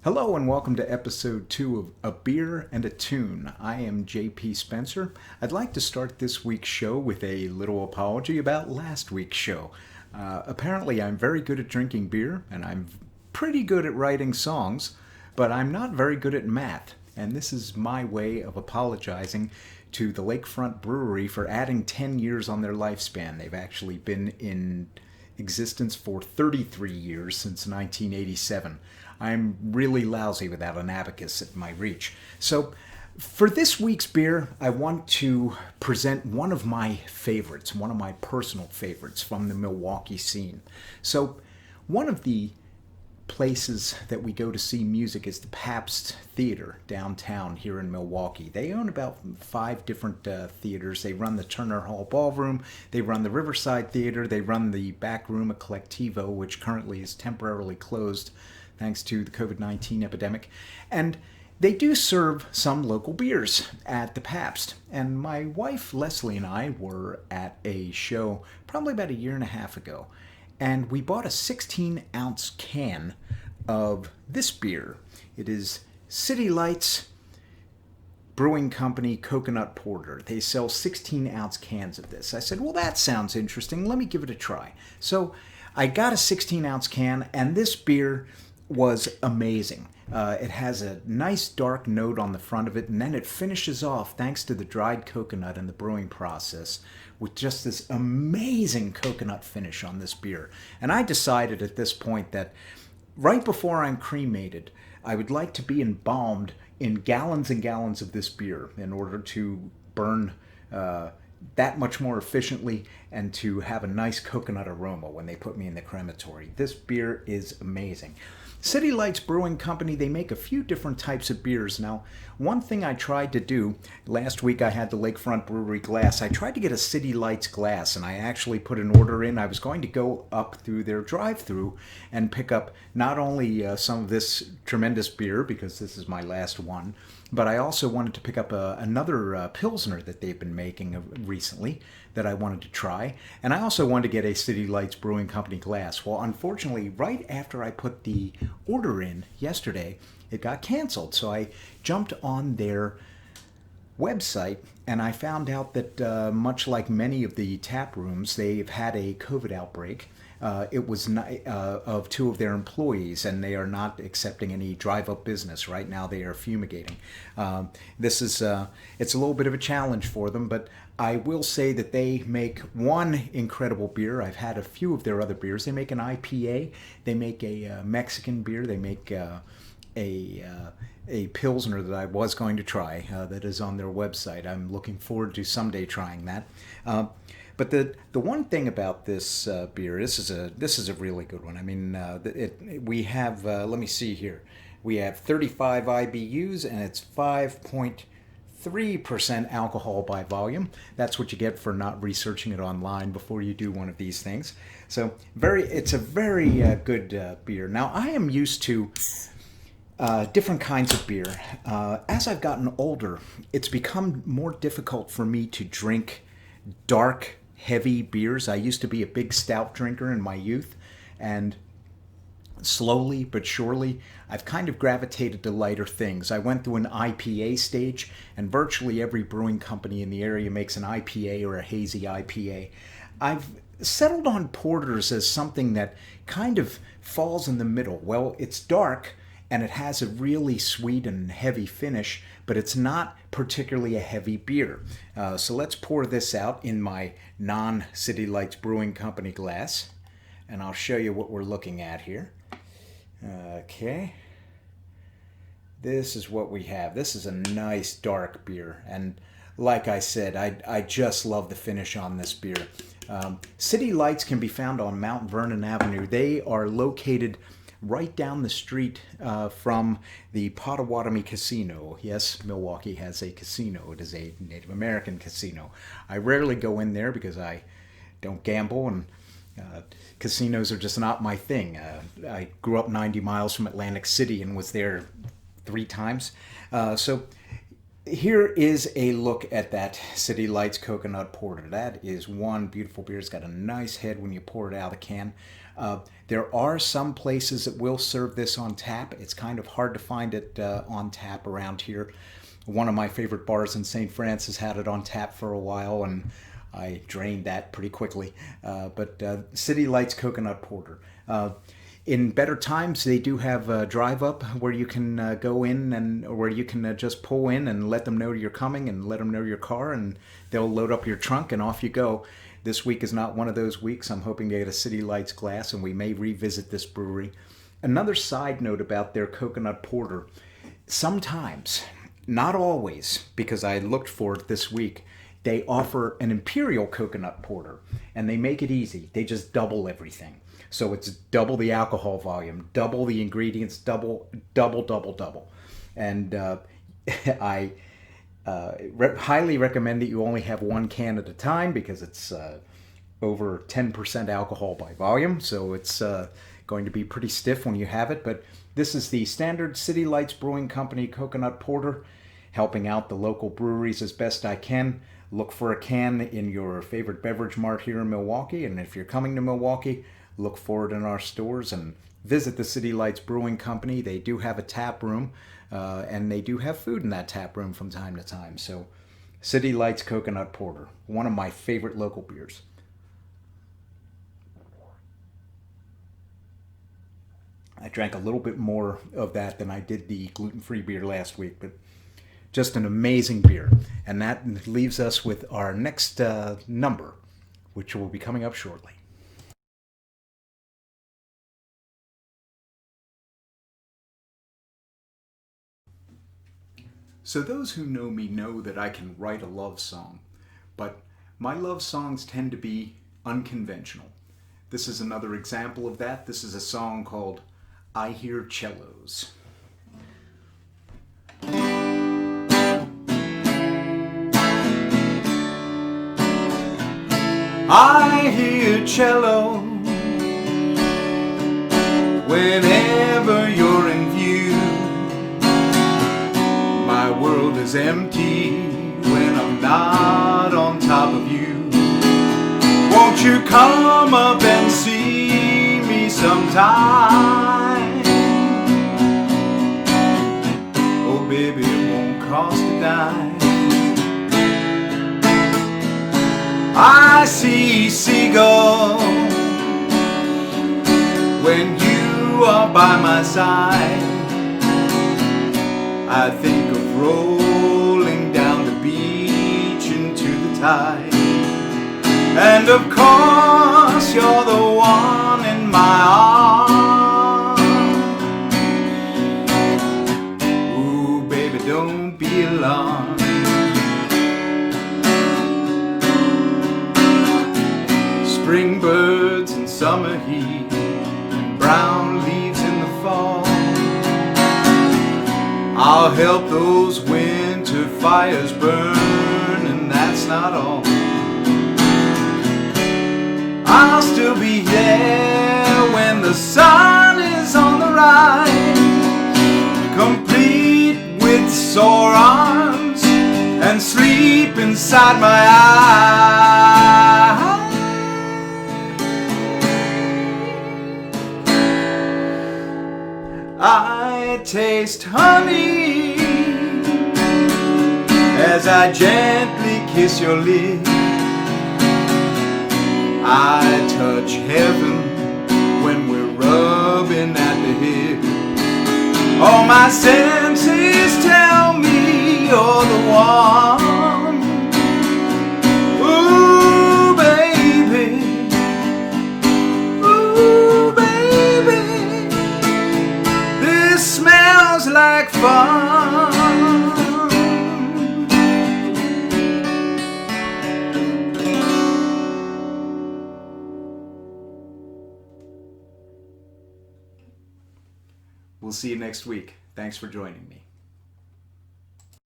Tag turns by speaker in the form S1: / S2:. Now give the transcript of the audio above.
S1: Hello and welcome to episode 2 of A Beer and a Tune. I am JP Spencer. I'd like to start this week's show with a little apology about last week's show. Apparently I'm very good at drinking beer and I'm pretty good at writing songs, but I'm not very good at math. And this is my way of apologizing to the Lakefront Brewery for adding 10 years on their lifespan. They've actually been in existence for 33 years since 1987. I'm really lousy without an abacus at my reach. So for this week's beer, I want to present one of my favorites, one of my personal favorites from the Milwaukee scene. So one of the places that we go to see music is the Pabst Theater downtown here in Milwaukee. They own about 5 different theaters. They run the Turner Hall Ballroom, they run the Riverside Theater, they run the back room at Collectivo, which currently is temporarily closed thanks to the COVID-19 epidemic. And they do serve some local beers at the Pabst. And my wife Leslie and I were at a show probably about a year and a half ago. And we bought a 16-ounce can of this beer. It is City Lights Brewing Company Coconut Porter. They sell 16-ounce cans of this. I said, well, that sounds interesting. Let me give it a try. So I got a 16-ounce can, and this beer was amazing. It has a nice dark note on the front of it, and then it finishes off, thanks to the dried coconut in the brewing process, with just this amazing coconut finish on this beer. And I decided at this point that right before I'm cremated, I would like to be embalmed in gallons and gallons of this beer in order to burn that much more efficiently and to have a nice coconut aroma when they put me in the crematory. This beer is amazing. City Lights Brewing Company, they make a few different types of beers. Now, one thing I tried to do, last week I had the Lakefront Brewery glass. I tried to get a City Lights glass, and I actually put an order in. I was going to go up through their drive-thru and pick up not only some of this tremendous beer, because this is my last one, but I also wanted to pick up another Pilsner that they've been making recently that I wanted to try. And I also wanted to get a City Lights Brewing Company glass. Well, unfortunately, right after I put the order in yesterday, it got canceled. So I jumped on their website and I found out that much like many of the tap rooms, they've had a COVID outbreak. It was of 2 of their employees, and they are not accepting any drive-up business right now. They are fumigating. This is it's a little bit of a challenge for them, but I will say that they make one incredible beer. I've had a few of their other beers. They make an IPA. They make a Mexican beer. They make a Pilsner that I was going to try that is on their website. I'm looking forward to someday trying that. But the one thing about this beer, this is a really good one. I mean, we have let me see here. We have 35 IBUs and it's 5.3% alcohol by volume. That's what you get for not researching it online before you do one of these things. So it's a very good beer. Now I am used to different kinds of beer. As I've gotten older, it's become more difficult for me to drink dark, heavy beers. I used to be a big stout drinker in my youth, and slowly but surely, I've kind of gravitated to lighter things. I went through an IPA stage, and virtually every brewing company in the area makes an IPA or a hazy IPA. I've settled on porters as something that kind of falls in the middle. Well, it's dark, and it has a really sweet and heavy finish, but it's not particularly a heavy beer. So let's pour this out in my non-City Lights Brewing Company glass, and I'll show you what we're looking at here. Okay. This is what we have. This is a nice dark beer, and like I said, I just love the finish on this beer. City Lights can be found on Mount Vernon Avenue. They are located right down the street from the Potawatomi Casino. Yes, Milwaukee has a casino. It is a Native American casino. I rarely go in there because I don't gamble, and casinos are just not my thing. I grew up 90 miles from Atlantic City and was there 3 times. So here is a look at that City Lights Coconut Porter. That is one beautiful beer. It's got a nice head when you pour it out of the can. There are some places that will serve this on tap. It's kind of hard to find it on tap around here. One of my favorite bars in St. Francis had it on tap for a while, and I drained that pretty quickly. But City Lights Coconut Porter. In better times, they do have a drive up where you can go in and where you can just pull in and let them know you're coming and let them know your car, and they'll load up your trunk and off you go. This week is not one of those weeks. I'm hoping to get a City Lights glass and we may revisit this brewery. Another side note about their coconut porter. Sometimes, not always, because I looked for it this week, they offer an imperial coconut porter and they make it easy. They just double everything. So it's double the alcohol volume, double the ingredients, double. And I highly recommend that you only have one can at a time because it's over 10% alcohol by volume. So it's going to be pretty stiff when you have it. But this is the standard City Lights Brewing Company Coconut Porter, helping out the local breweries as best I can. Look for a can in your favorite beverage mart here in Milwaukee. And if you're coming to Milwaukee, look for it in our stores and visit the City Lights Brewing Company. They do have a tap room, and they do have food in that tap room from time to time. So City Lights Coconut Porter, one of my favorite local beers. I drank a little bit more of that than I did the gluten-free beer last week, but just an amazing beer. And that leaves us with our next number, which will be coming up shortly. So those who know me know that I can write a love song, but my love songs tend to be unconventional. This is another example of that. This is a song called I Hear Cellos. I hear cello whenever you're in view. My world is empty when I'm not on top of you. Won't you come up and see me sometime? Oh baby, it won't cost a dime. I see seagulls when you are by my side. I think of rolling down the beach into the tide. And of course you're the one in my arms. Ooh baby, don't be alarmed. Spring birds in summer heat and brown leaves in the fall. I'll help those winter fires burn, and that's not all. I'll still be there when the sun is on the rise, complete with sore arms and sleep inside my eyes. I taste honey as I gently kiss your lips. I touch heaven when we're rubbing at the hip. All my senses tell me you're the one. Ooh, baby. Ooh, baby. This smells like fun. We'll see you next week. Thanks for joining me.